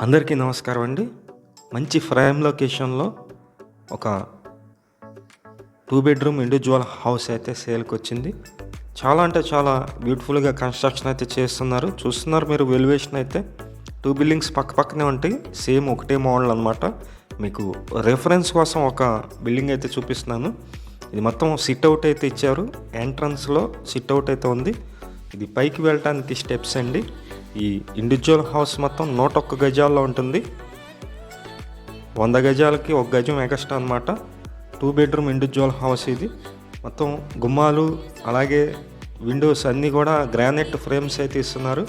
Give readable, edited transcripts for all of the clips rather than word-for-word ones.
అందరికీ నమస్కారం అండి. మంచి ప్రైమ్ లొకేషన్‌లో ఒక 2 బెడ్‌రూమ్ ఇండివిడ్యువల్ హౌస్ అయితే సేల్‌కొచ్చింది. చాలా అంటే చాలా బ్యూటిఫుల్‌గా కన్‌స్ట్రక్షన్ అయితే చేస్తున్నారు. చూస్తున్నారు మీరు ఎలివేషన్ అయితే 2 బిల్డింగ్స్ పక్కపక్కనే ఉంటాయి. సేమ్ ఒకటే మోడల్ అనమాట. మీకు రిఫరెన్స్ కోసం ఒక బిల్డింగ్ అయితే చూపిస్తున్నాను. ఇది మొత్తం సిట్ అవుట్ అయితే ఇచ్చారు. ఎంట్రన్స్‌లో సిట్ అవుట్ అయితే ఉంది. ఇది పైకి వెళ్ళటానికి స్టెప్స్ అండి. ఈ ఇండివిడ్యువల్ హౌస్ మొత్తం 101 గజాల్లో ఉంటుంది. 100 గజాలకి 1 గజం ఎక్స్ట్రా అనమాట. 2 బెడ్‌రూమ్ ఇండివిడ్యువల్ హౌస్ ఇది. మొత్తం గుమ్మాలు అలాగే విండోస్ అన్నీ కూడా గ్రానైట్ ఫ్రేమ్స్ అయితే ఇస్తున్నారు.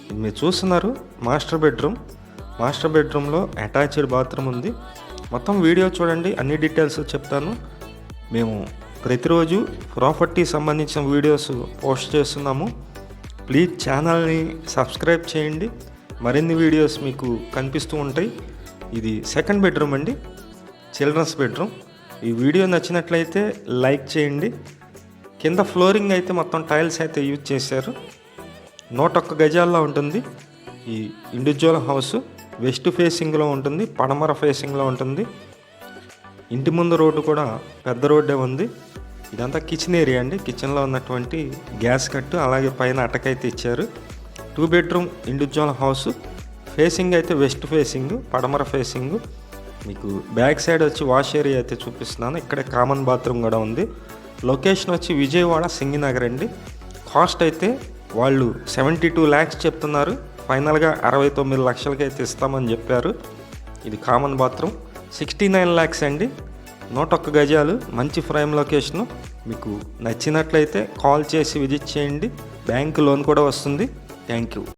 ఇది మీరు చూస్తున్నారు మాస్టర్ బెడ్రూమ్. మాస్టర్ బెడ్రూమ్లో అటాచ్డ్ బాత్రూమ్ ఉంది. మొత్తం వీడియో చూడండి, అన్ని డీటెయిల్స్ చెప్తాను. మేము ప్రతిరోజు ప్రాపర్టీ సంబంధించిన వీడియోస్ పోస్ట్ చేస్తున్నాము. ప్లీజ్ ఛానల్ని సబ్స్క్రైబ్ చేయండి. మరిన్ని వీడియోస్ మీకు కనిపిస్తూ ఉంటాయి. ఇది సెకండ్ బెడ్రూమ్ అండి, చిల్డ్రన్స్ బెడ్రూమ్. ఈ వీడియో నచ్చినట్లయితే లైక్ చేయండి. కింద ఫ్లోరింగ్ అయితే మొత్తం టైల్స్ అయితే యూజ్ చేశారు. 101 గజాల్లో ఉంటుంది. ఈ ఇండివిడ్యువల్ హౌస్ వెస్ట్ ఫేసింగ్లో ఉంటుంది, పడమర ఫేసింగ్లో ఉంటుంది. ఇంటి ముందు రోడ్డు కూడా పెద్ద రోడ్డే ఉంది. ఇదంతా కిచెన్ ఏరియా అండి. కిచెన్లో ఉన్నటువంటి గ్యాస్ కట్టు అలాగే పైన అటకైతే ఇచ్చారు. 2 బెడ్రూమ్ ఇండివిడ్యువల్ హౌస్. ఫేసింగ్ అయితే వెస్ట్ ఫేసింగ్, పడమర ఫేసింగ్. మీకు బ్యాక్ సైడ్ వచ్చి వాష్ ఏరియా అయితే చూపిస్తున్నాను. ఇక్కడే కామన్ బాత్రూమ్ కూడా ఉంది. లొకేషన్ వచ్చి విజయవాడ సింగినగర్ అండి. కాస్ట్ అయితే వాళ్ళు 72 lakhs చెప్తున్నారు. ఫైనల్గా 69 లక్షలకి అయితే ఇస్తామని చెప్పారు. ఇది కామన్ బాత్రూమ్. 69 lakhs అండి. 101 గజాలు, మంచి ప్రైమ్ లొకేషను. మీకు నచ్చినట్లయితే కాల్ చేసి విజిట్ చేయండి. బ్యాంక్ లోన్ కూడా వస్తుంది. Thank you.